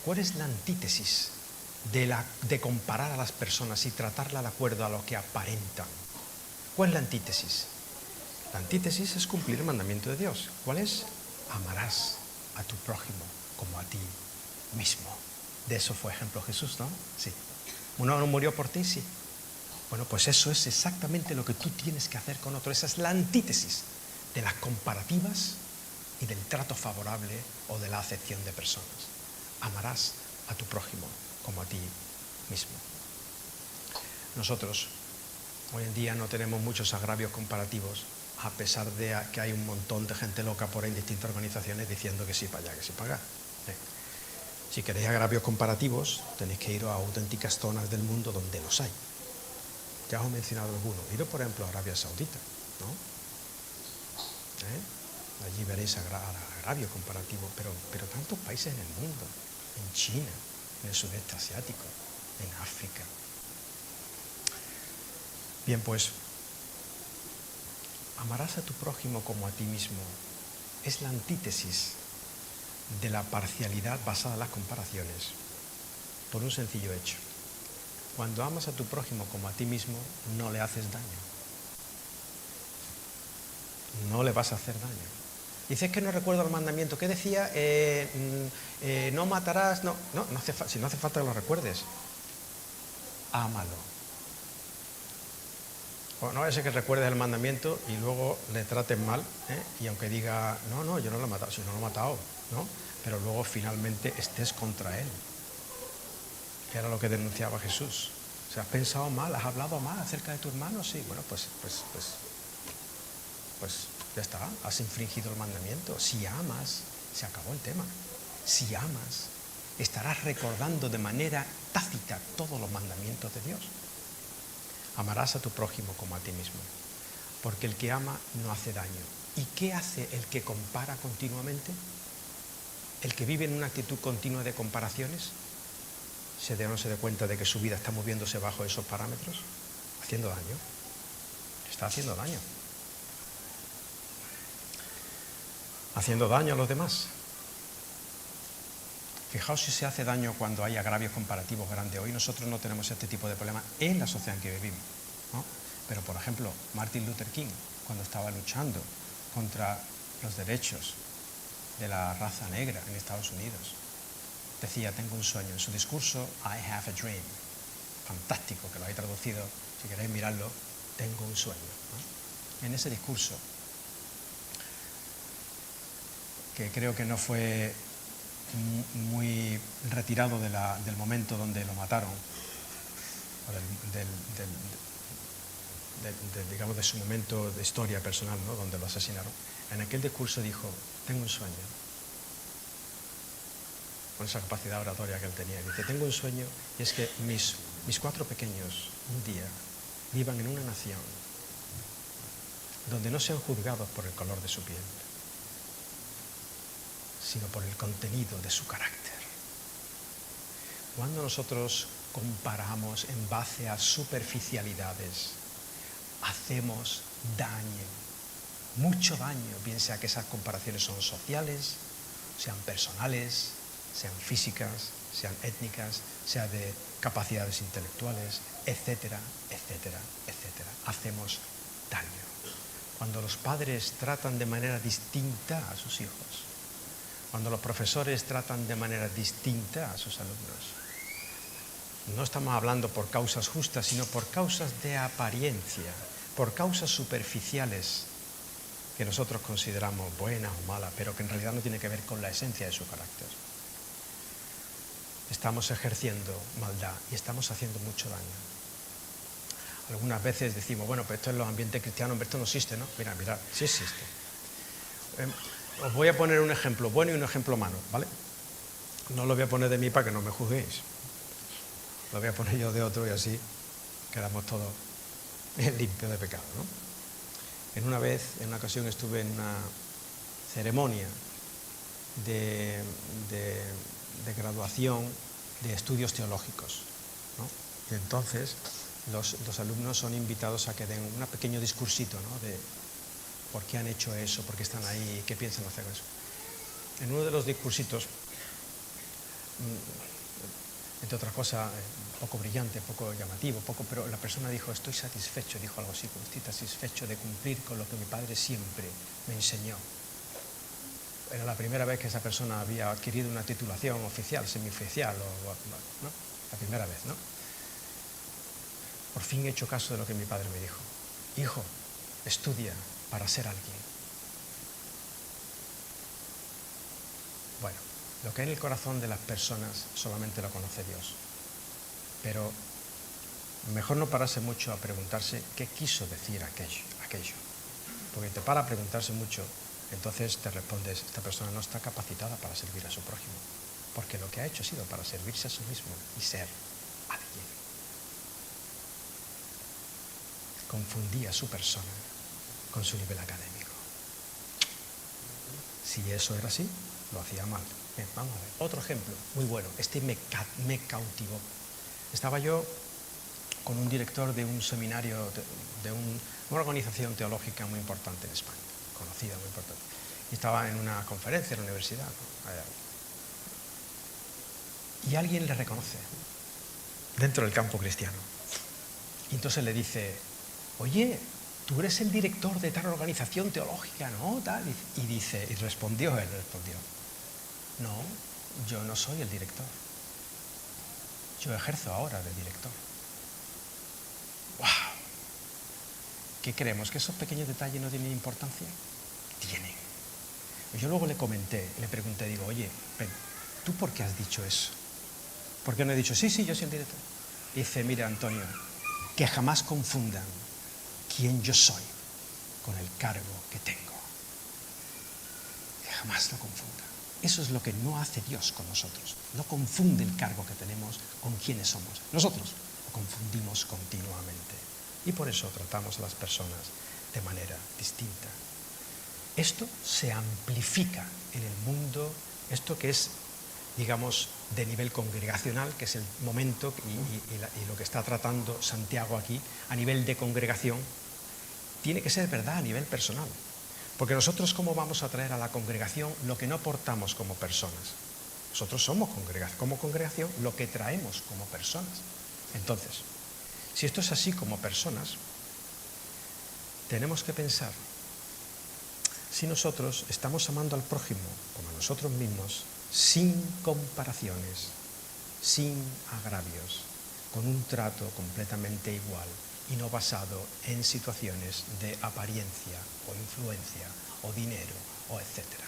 ¿Cuál es la antítesis de comparar a las personas y tratarla de acuerdo a lo que aparentan? ¿Cuál es la antítesis? La antítesis es cumplir el mandamiento de Dios. ¿Cuál es? Amarás a tu prójimo como a ti mismo. De eso fue ejemplo Jesús, ¿no? Sí. ¿Uno no murió por ti? Sí. Bueno, pues eso es exactamente lo que tú tienes que hacer con otro. Esa es la antítesis de las comparativas y del trato favorable o de la acepción de personas. Amarás a tu prójimo como a ti mismo. Nosotros hoy en día no tenemos muchos agravios comparativos, a pesar de que hay un montón de gente loca por ahí en distintas organizaciones diciendo que sí para allá, que sí para acá. Si queréis agravios comparativos, tenéis que ir a auténticas zonas del mundo donde los hay. Ya os he mencionado algunos. Iros, por ejemplo, a Arabia Saudita, ¿no? Allí veréis agravio comparativo, pero tantos países en el mundo, en China, en el sudeste asiático, en África. Bien, pues, amarás a tu prójimo como a ti mismo. Es la antítesis de la parcialidad basada en las comparaciones, por un sencillo hecho. Cuando amas a tu prójimo como a ti mismo, no le haces daño. No le vas a hacer daño. Dices que no recuerdo el mandamiento. ¿Qué decía? No matarás. No si no hace falta que lo recuerdes. Ámalo. No vaya a ser que recuerdes el mandamiento y luego le trates mal, y aunque diga, no, yo no lo he matado, si no lo he matado, ¿no? Pero luego finalmente estés contra él. Era lo que denunciaba Jesús. O sea, has pensado mal, has hablado mal acerca de tu hermano, sí. Bueno, pues ya está, has infringido el mandamiento. Si amas, se acabó el tema. Si amas, estarás recordando de manera tácita todos los mandamientos de Dios. Amarás a tu prójimo como a ti mismo, porque el que ama no hace daño. ¿Y qué hace el que compara continuamente? El que vive en una actitud continua de comparaciones, no se da cuenta de que su vida está moviéndose bajo esos parámetros, haciendo daño. Está haciendo daño. Haciendo daño a los demás. Fijaos si se hace daño cuando hay agravios comparativos grandes. Hoy nosotros no tenemos este tipo de problemas en la sociedad en que vivimos, ¿no? Pero, por ejemplo, Martin Luther King, cuando estaba luchando contra los derechos de la raza negra en Estados Unidos, decía, tengo un sueño. En su discurso, I have a dream. Fantástico, que lo hay traducido, si queréis mirarlo, tengo un sueño, ¿no? En ese discurso, que creo que no fue muy retirado del momento donde lo mataron, digamos, de su momento de historia personal, ¿no? Donde lo asesinaron. En aquel discurso dijo, tengo un sueño, con esa capacidad oratoria que él tenía. Dice, tengo un sueño, y es que mis 4 pequeños un día vivan en una nación donde no sean juzgados por el color de su piel, sino por el contenido de su carácter. Cuando nosotros comparamos en base a superficialidades, hacemos daño, mucho daño, bien sea que esas comparaciones son sociales, sean personales, sean físicas, sean étnicas, sea de capacidades intelectuales, etcétera, etcétera, etcétera. Hacemos daño. Cuando los padres tratan de manera distinta a sus hijos, cuando los profesores tratan de manera distinta a sus alumnos, no estamos hablando por causas justas, sino por causas de apariencia, por causas superficiales que nosotros consideramos buenas o malas, pero que en realidad no tiene que ver con la esencia de su carácter. Estamos ejerciendo maldad y estamos haciendo mucho daño. Algunas veces decimos, bueno, pues esto en los ambientes cristianos, esto no existe, ¿no? Mirad, sí existe. Os voy a poner un ejemplo bueno y un ejemplo malo, ¿vale? No lo voy a poner de mí para que no me juzguéis. Lo voy a poner yo de otro y así quedamos todos limpios de pecado, ¿no? En una ocasión estuve en una ceremonia de graduación de estudios teológicos, ¿no? Y entonces los alumnos son invitados a que den un pequeño discursito, ¿no? De por qué han hecho eso, por qué están ahí, qué piensan hacer eso. En uno de los discursitos, entre otras cosas, poco brillante, poco llamativo, pero la persona dijo, estoy satisfecho, dijo algo así, como estoy satisfecho de cumplir con lo que mi padre siempre me enseñó. Era la primera vez que esa persona había adquirido una titulación oficial, semioficial, ¿no? La primera vez, ¿no? Por fin he hecho caso de lo que mi padre me dijo. Hijo, estudia para ser alguien. Bueno, lo que hay en el corazón de las personas solamente lo conoce Dios. Pero mejor no pararse mucho a preguntarse qué quiso decir aquello. Porque te para a preguntarse mucho, entonces te respondes, esta persona no está capacitada para servir a su prójimo. Porque lo que ha hecho ha sido para servirse a sí mismo y ser alguien. Confundía su persona con su nivel académico. Si eso era así, lo hacía mal. Bien, vamos a ver. Otro ejemplo, muy bueno. Este me cautivó. Estaba yo con un director de un seminario, de una organización teológica muy importante en España, conocida, muy importante. Y estaba en una conferencia en la universidad, ¿no? Y alguien le reconoce dentro del campo cristiano. Y entonces le dice, oye, tú eres el director de tal organización teológica, ¿no? Tal. Y respondió, no, yo no soy el director. Yo ejerzo ahora de director. ¡Wow! ¿Qué creemos? ¿Que esos pequeños detalles no tienen importancia? Tienen. Yo luego le pregunté, digo, oye, ¿tú por qué has dicho eso? ¿Por qué no he dicho, sí, yo soy el director? Dice, mira, Antonio, que jamás confundan quién yo soy con el cargo que tengo. Que jamás lo confundan. Eso es lo que no hace Dios con nosotros. No confunde el cargo que tenemos con quiénes somos. Nosotros lo confundimos continuamente. Y por eso tratamos a las personas de manera distinta. Esto se amplifica en el mundo, esto que es, digamos, de nivel congregacional, que es el momento y lo que está tratando Santiago aquí, a nivel de congregación, tiene que ser verdad a nivel personal. Porque nosotros, ¿cómo vamos a traer a la congregación lo que no aportamos como personas? Nosotros somos como congregación lo que traemos como personas. Entonces, si esto es así como personas, tenemos que pensar si nosotros estamos amando al prójimo como a nosotros mismos, sin comparaciones, sin agravios, con un trato completamente igual y no basado en situaciones de apariencia o influencia o dinero o etcétera.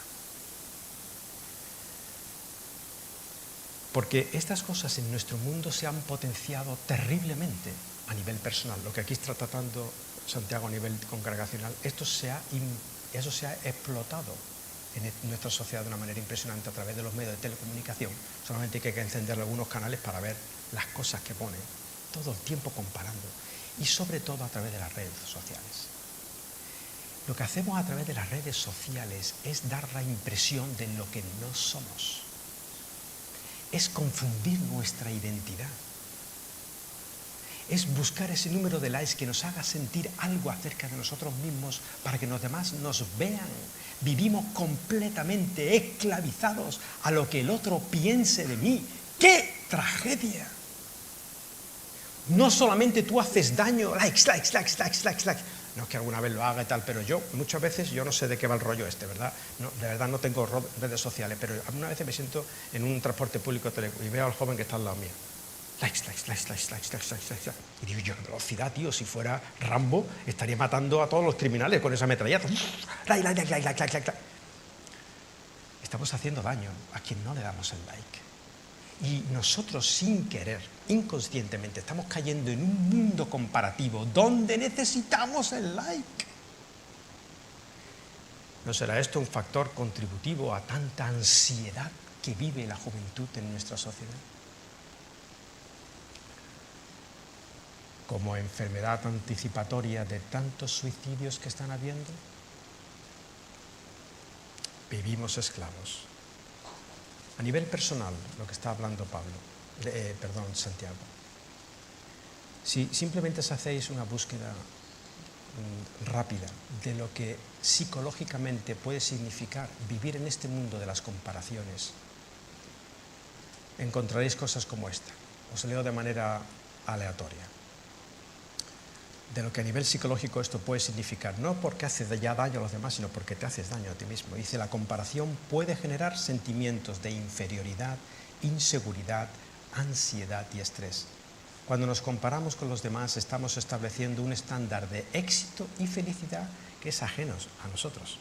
Porque estas cosas en nuestro mundo se han potenciado terriblemente a nivel personal. Lo que aquí está tratando Santiago a nivel congregacional, eso se ha explotado en nuestra sociedad de una manera impresionante a través de los medios de telecomunicación. Solamente hay que encender algunos canales para ver las cosas que ponen, todo el tiempo comparando, y sobre todo a través de las redes sociales. Lo que hacemos a través de las redes sociales es dar la impresión de lo que no somos. Es confundir nuestra identidad. Es buscar ese número de likes que nos haga sentir algo acerca de nosotros mismos para que los demás nos vean. Vivimos completamente esclavizados a lo que el otro piense de mí. ¡Qué tragedia! No solamente tú haces daño, likes. No es que alguna vez lo haga y tal, pero muchas veces, yo no sé de qué va el rollo ¿verdad? No, de verdad no tengo redes sociales, pero algunas veces me siento en un transporte público y veo al joven que está al lado mío. Likes. Y digo yo, en velocidad, tío, si fuera Rambo, estaría matando a todos los criminales con esa metralleta. Like. Estamos haciendo daño a quien no le damos el like. Y nosotros, sin querer, inconscientemente, estamos cayendo en un mundo comparativo donde necesitamos el like. ¿No será esto un factor contributivo a tanta ansiedad que vive la juventud en nuestra sociedad? Como enfermedad anticipatoria de tantos suicidios que están habiendo. Vivimos esclavos. A nivel personal, lo que está hablando Pablo, Santiago. Si simplemente hacéis una búsqueda rápida de lo que psicológicamente puede significar vivir en este mundo de las comparaciones, encontraréis cosas como esta. Os leo de manera aleatoria. De lo que a nivel psicológico esto puede significar, no porque haces ya daño a los demás, sino porque te haces daño a ti mismo. Dice, la comparación puede generar sentimientos de inferioridad, inseguridad, ansiedad y estrés. Cuando nos comparamos con los demás, estamos estableciendo un estándar de éxito y felicidad que es ajeno a nosotros,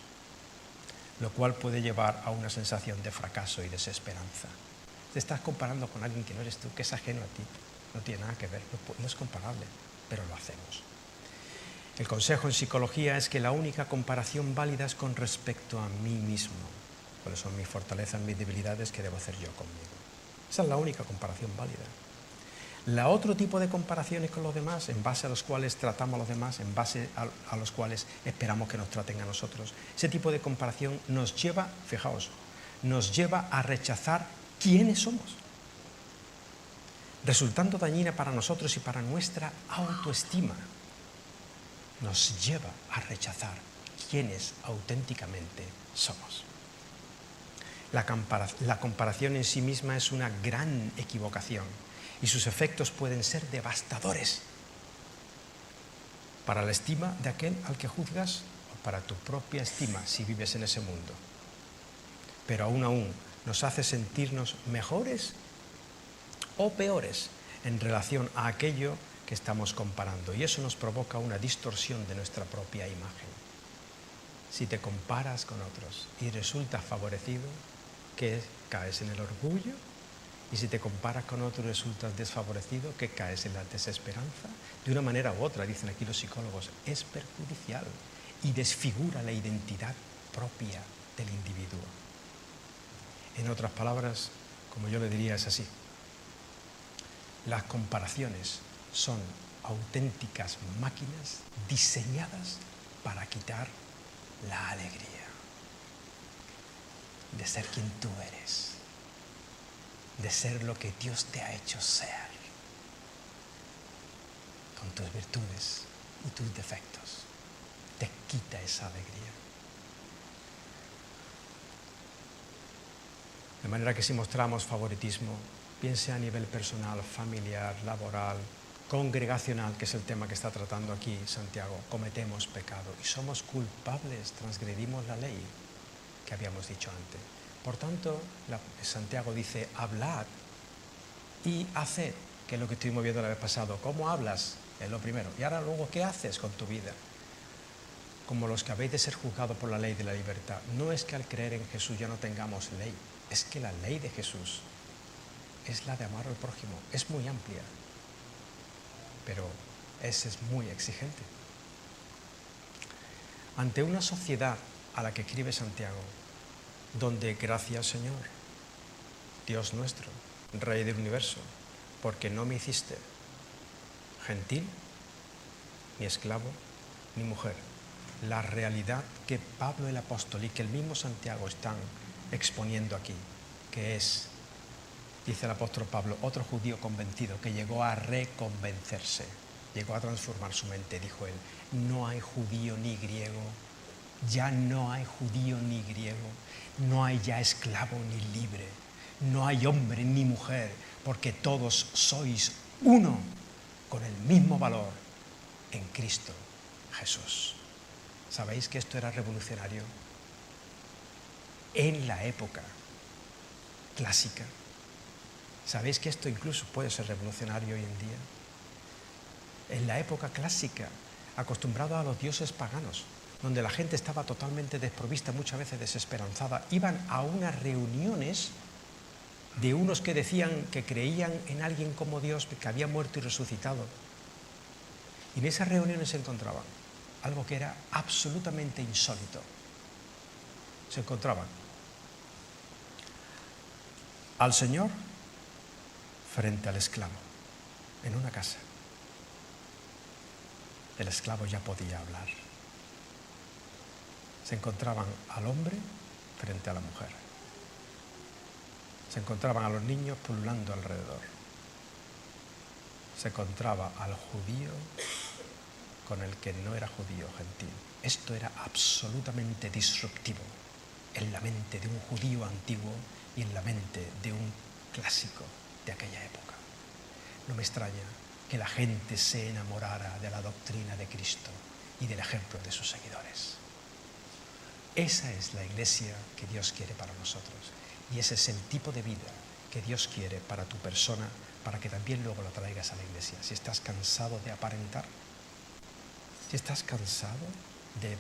lo cual puede llevar a una sensación de fracaso y desesperanza. Te estás comparando con alguien que no eres tú, que es ajeno a ti, no tiene nada que ver, no es comparable, pero lo hacemos. El consejo en psicología es que la única comparación válida es con respecto a mí mismo. ¿Cuáles son mis fortalezas, mis debilidades? ¿Qué debo hacer yo conmigo? Esa es la única comparación válida. La otro tipo de comparaciones con los demás, en base a los cuales tratamos a los demás, en base a los cuales esperamos que nos traten a nosotros, ese tipo de comparación nos lleva, fijaos, nos lleva a rechazar quiénes somos, resultando dañina para nosotros y para nuestra autoestima. Nos lleva a rechazar quiénes auténticamente somos. La comparación en sí misma es una gran equivocación y sus efectos pueden ser devastadores para la estima de aquel al que juzgas o para tu propia estima si vives en ese mundo. Pero aún nos hace sentirnos mejores o peores en relación a aquello que estamos comparando, y eso nos provoca una distorsión de nuestra propia imagen. Si te comparas con otros y resultas favorecido, que caes en el orgullo, y si te comparas con otros y resultas desfavorecido, que caes en la desesperanza. De una manera u otra, dicen aquí los psicólogos, es perjudicial y desfigura la identidad propia del individuo. En otras palabras, como yo le diría, es así. Las comparaciones son auténticas máquinas diseñadas para quitar la alegría de ser quien tú eres, de ser lo que Dios te ha hecho ser, con tus virtudes y tus defectos. Te quita esa alegría. De manera que si mostramos favoritismo, piense a nivel personal, familiar, laboral, congregacional, que es el tema que está tratando aquí Santiago, cometemos pecado y somos culpables, transgredimos la ley que habíamos dicho antes. Por tanto, Santiago dice, hablad y haced, que es lo que estuvimos viendo la vez pasada. ¿Cómo hablas? Es lo primero. Y ahora luego, ¿qué haces con tu vida? Como los que habéis de ser juzgados por la ley de la libertad. No es que al creer en Jesús ya no tengamos ley, es que la ley de Jesús es la de amar al prójimo. Es muy amplia, pero es muy exigente. Ante una sociedad a la que escribe Santiago, donde gracias Señor, Dios nuestro, Rey del universo, porque no me hiciste gentil, ni esclavo, ni mujer. La realidad que Pablo el apóstol y que el mismo Santiago están exponiendo aquí, que es, dice el apóstol Pablo, otro judío convencido que llegó a reconvencerse, llegó a transformar su mente, dijo él, no hay judío ni griego, ya no hay judío ni griego, no hay ya esclavo ni libre, no hay hombre ni mujer, porque todos sois uno con el mismo valor en Cristo Jesús. ¿Sabéis que esto era revolucionario? En la época clásica. ¿Sabéis que esto incluso puede ser revolucionario hoy en día? En la época clásica, acostumbrado a los dioses paganos, donde la gente estaba totalmente desprovista, muchas veces desesperanzada, iban a unas reuniones de unos que decían que creían en alguien como Dios, que había muerto y resucitado. Y en esas reuniones se encontraban algo que era absolutamente insólito. Se encontraban al Señor frente al esclavo, en una casa. El esclavo ya podía hablar. Se encontraban al hombre frente a la mujer. Se encontraban a los niños pululando alrededor. se encontraba al judío con el que no era judío, gentil. Esto era absolutamente disruptivo en la mente de un judío antiguo y en la mente de un clásico de aquella época. No me extraña que la gente se enamorara de la doctrina de Cristo y del ejemplo de sus seguidores. Esa es la iglesia que Dios quiere para nosotros, y ese es el tipo de vida que Dios quiere para tu persona, para que también luego lo traigas a la iglesia. Si estás cansado de aparentar, si estás cansado de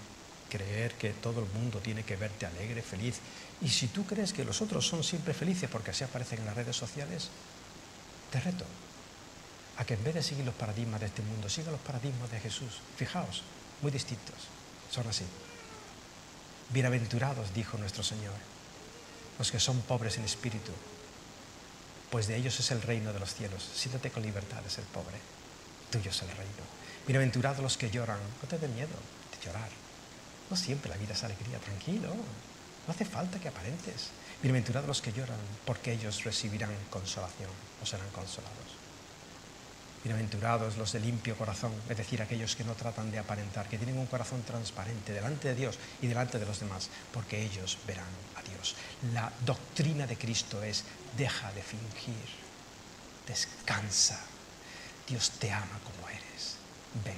creer que todo el mundo tiene que verte alegre, feliz, y si tú crees que los otros son siempre felices porque así aparecen en las redes sociales, te reto a que en vez de seguir los paradigmas de este mundo, siga los paradigmas de Jesús. Fijaos, muy distintos, son así. Bienaventurados, dijo nuestro Señor, los que son pobres en espíritu, pues de ellos es el reino de los cielos. Siéntate con libertad de ser pobre, tuyo es el reino. Bienaventurados los que lloran, no te dé miedo de llorar. No siempre la vida es alegría, tranquilo, no hace falta que aparentes. Bienaventurados los que lloran, porque ellos recibirán consolación o serán consolados. Bienaventurados los de limpio corazón, es decir, aquellos que no tratan de aparentar, que tienen un corazón transparente delante de Dios y delante de los demás, porque ellos verán a Dios. La doctrina de Cristo es: deja de fingir, descansa. Dios te ama como eres, ven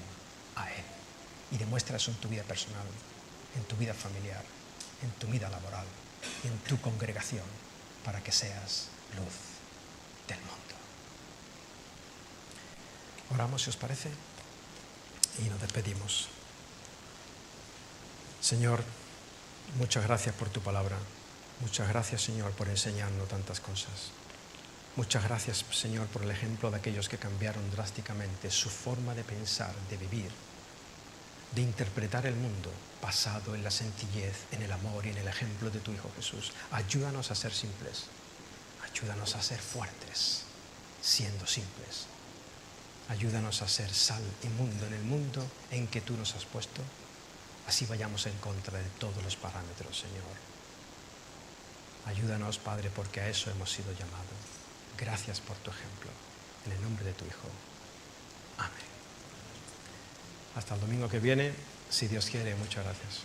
a Él y demuestra eso en tu vida personal, en tu vida familiar, en tu vida laboral y en tu congregación, para que seas luz del mundo. Oramos, si os parece, y nos despedimos. Señor, muchas gracias por tu palabra. Muchas gracias, Señor, por enseñarnos tantas cosas. Muchas gracias, Señor, por el ejemplo de aquellos que cambiaron drásticamente su forma de pensar, de vivir, de interpretar el mundo, basado en la sencillez, en el amor y en el ejemplo de tu Hijo Jesús. Ayúdanos a ser simples. Ayúdanos a ser fuertes, siendo simples. Ayúdanos a ser sal y mundo en el mundo en que tú nos has puesto. Así vayamos en contra de todos los parámetros, Señor. Ayúdanos, Padre, porque a eso hemos sido llamados. Gracias por tu ejemplo. En el nombre de tu Hijo. Amén. Hasta el domingo que viene, si Dios quiere. Muchas gracias.